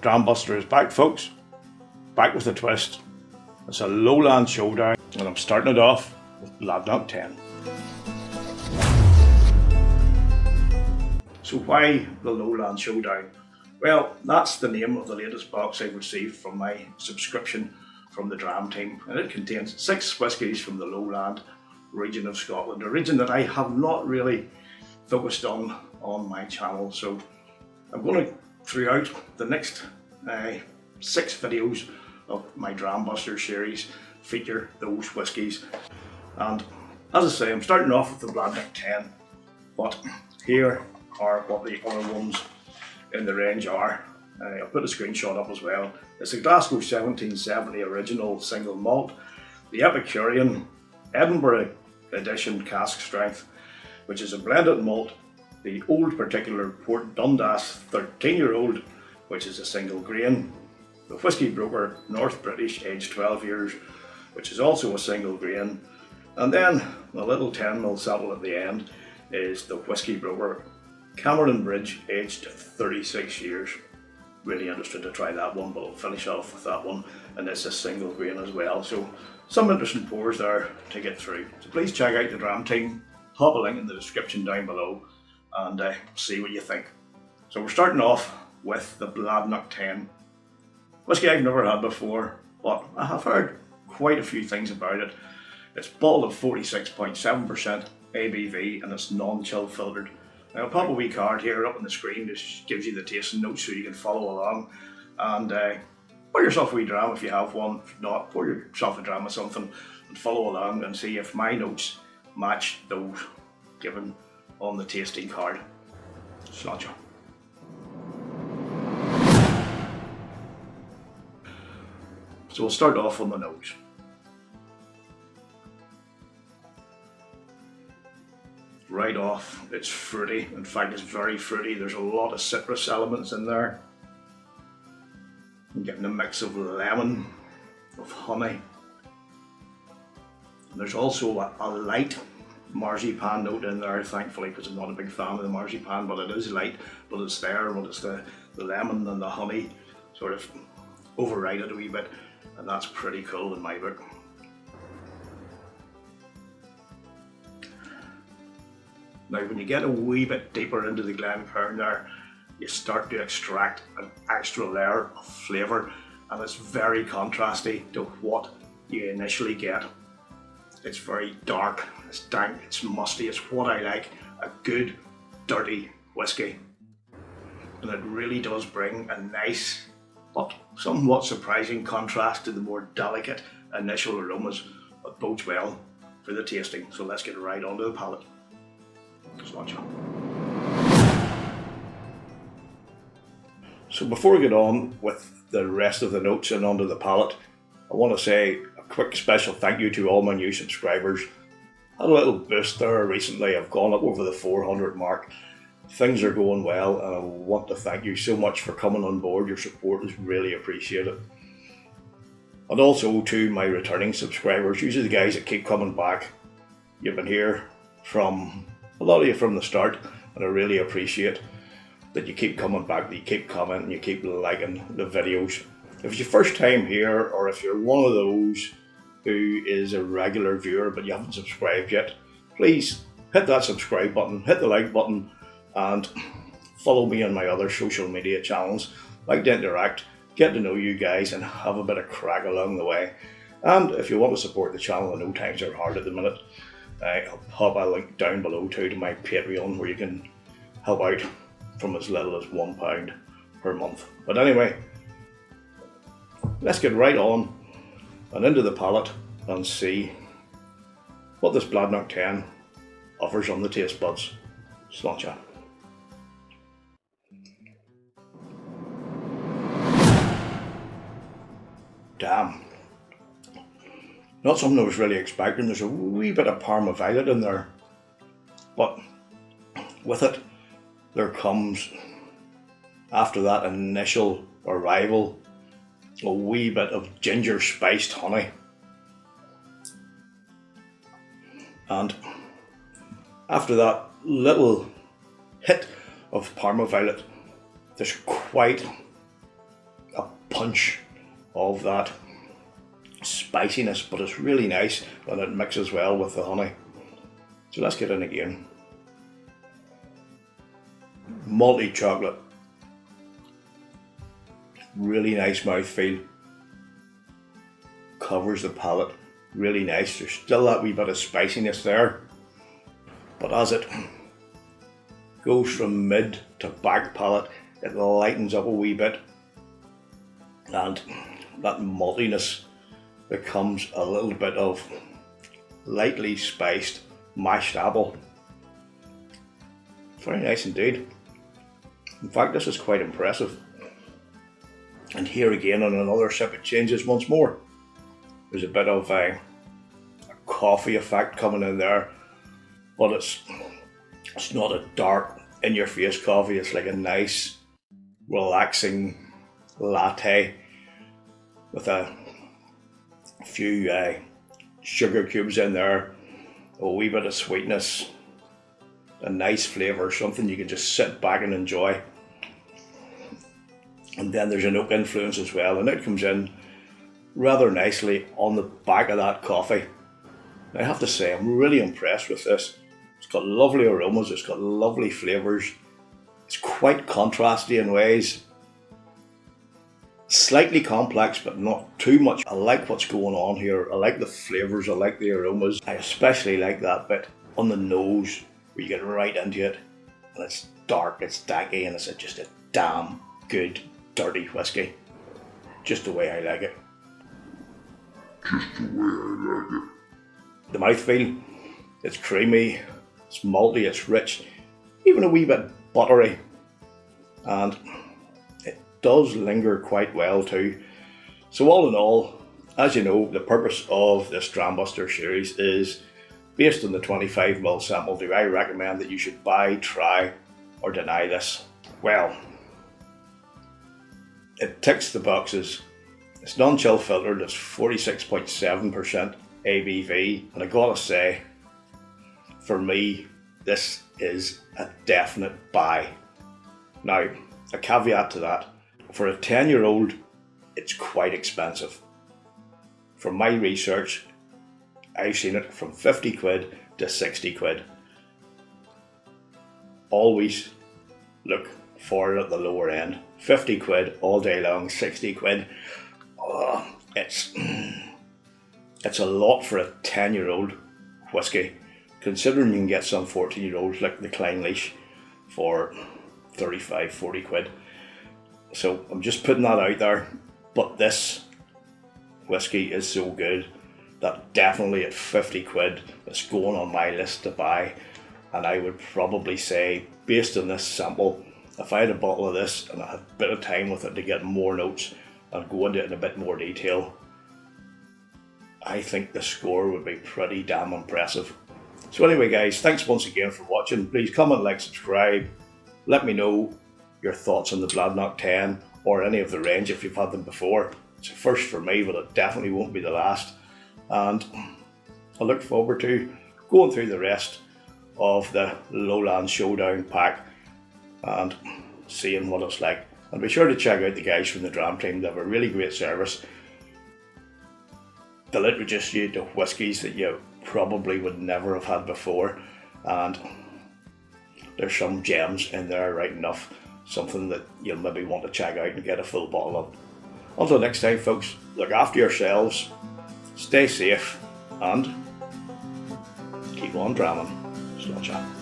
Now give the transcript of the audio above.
Dram Buster is back, folks. Back with a twist. It's a Lowland Showdown, and I'm starting it off with Bladnoch 10. So why the Lowland Showdown? Well, that's the name of the latest box I received from my subscription from the Dram Team, and it contains 6 whiskies from the Lowland region of Scotland, a region that I have not really focused on my channel. So I'm going to, throughout the next 6 videos of my Dram Buster series, feature those whiskies. And as I say, I'm starting off with the Bladnoch 10, but here are what the other ones in the range are. I'll put a screenshot up as well. It's a Glasgow 1770 original single malt, the Epicurean Edinburgh edition cask strength, which is a blended malt, the Old Particular Port Dundas 13-year-old, which is a single grain, the Whisky Broker North British aged 12 years, which is also a single grain, and then the little 10ml sample at the end is the Whisky Broker Cameron Bridge aged 36 years. Really interested to try that one, but I'll finish off with that one, and it's a single grain as well. So some interesting pours there to get through. So please check out the Dram Team. Pop a link in the description down below and see what you think. So we're starting off with the Bladnoch 10. Whiskey I've never had before, but I have heard quite a few things about it. It's bottled at 46.7% ABV and it's non-chill filtered. Now I'll pop a wee card here up on the screen, just gives you the tasting notes so you can follow along, and pour yourself a wee dram if you have one. If not, pour yourself a dram of something and follow along and see if my notes match those given on the tasting card. Sláinte. So we'll start off on the nose. Right off, it's fruity. In fact, it's very fruity. There's a lot of citrus elements in there. I'm getting a mix of lemon, of honey. And there's also a light marzipan note in there, thankfully, because I'm not a big fan of the marzipan, but it is light, but it's there, but it's the lemon and the honey sort of override it a wee bit, and that's pretty cool in my book. Now when you get a wee bit deeper into the Glencairn there, you start to extract an extra layer of flavour, and it's very contrasty to what you initially get. It's very dark, it's dank, it's musty, it's what I like, a good dirty whiskey. And it really does bring a nice but somewhat surprising contrast to the more delicate initial aromas, but bodes well for the tasting. So let's get right onto the palate. Sláinte. So before we get on with the rest of the notes and onto the palate, I want to say a quick special thank you to all my new subscribers. I had a little boost there recently. I've gone up over the 400 mark. Things are going well, and I want to thank you so much for coming on board. Your support is really appreciated. And also to my returning subscribers, usually the guys that keep coming back. You've been here from a lot of you from the start, and I really appreciate that you keep coming back, that you keep commenting, you keep liking the videos. If it's your first time here, or if you're one of those who is a regular viewer but you haven't subscribed yet, please hit that subscribe button, hit the like button, and follow me on my other social media channels. Like to interact, get to know you guys, and have a bit of crack along the way. And if you want to support the channel, I know times are hard at the minute, I'll pop a link down below too to my Patreon, where you can help out from as little as £1 per month. But anyway, let's get right on and into the palate and see what this Bladnoch 10 offers on the taste buds. Sláinte. Damn. Not something I was really expecting. There's a wee bit of Parma Violet in there, but with it there comes, after that initial arrival, a wee bit of ginger spiced honey, and after that little hit of Parma Violet, there's quite punch of that spiciness, but it's really nice when it mixes well with the honey. So let's get in again. Malty chocolate, really nice mouthfeel, covers the palate, really nice. There's still that wee bit of spiciness there, but as it goes from mid to back palate, it lightens up a wee bit, and that maltiness becomes a little bit of lightly spiced mashed apple. Very nice indeed. In fact, this is quite impressive. And here again, on another sip, it changes once more. There's a bit of a coffee effect coming in there, but it's not a dark, in-your-face coffee. It's like a nice, relaxing latte with a few sugar cubes in there, a wee bit of sweetness, a nice flavour, something you can just sit back and enjoy. And then there's an oak influence as well, and it comes in rather nicely on the back of that coffee. I have to say, I'm really impressed with this. It's got lovely aromas, it's got lovely flavours, it's quite contrasty in ways, slightly complex but not too much. I like what's going on here, I like the flavours, I like the aromas. I especially like that bit on the nose where you get right into it, and it's dark, it's danky, and it's just a damn good dirty whiskey. Just the way I like it. The mouthfeel, it's creamy, it's malty, it's rich, even a wee bit buttery, and it does linger quite well too. So all in all, as you know, the purpose of this Dram Buster series is based on the 25ml sample. Do I recommend that you should buy, try, or deny this? Well, it ticks the boxes. It's non-chill filtered, it's 46.7% ABV, and I gotta say, for me, this is a definite buy. Now, a caveat to that, for a 10-year-old, it's quite expensive. From my research, I've seen it from 50 quid to 60 quid. Always look for it at the lower end. 50 quid all day long, 60 quid. Oh, it's a lot for a 10-year-old whiskey, considering you can get some 14-year-olds like the Klein Leash for 35, 40 quid. So I'm just putting that out there, but this whiskey is so good that definitely at 50 quid it's going on my list to buy. And I would probably say, based on this sample, if I had a bottle of this and I had a bit of time with it to get more notes and go into it in a bit more detail, I think the score would be pretty damn impressive. So anyway guys, thanks once again for watching. Please comment, like, subscribe. Let me know your thoughts on the Bladnoch 10 or any of the range if you've had them before. It's a first for me, but it definitely won't be the last. And I look forward to going through the rest of the Lowland Showdown pack and seeing what it's like. And be sure to check out the guys from the Dram Team. They have a really great service. They'll introduce you to whiskies that you probably would never have had before, and there's some gems in there right enough, something that you'll maybe want to check out and get a full bottle of. Until next time folks, look after yourselves, stay safe, and keep on dramming. Sláinte.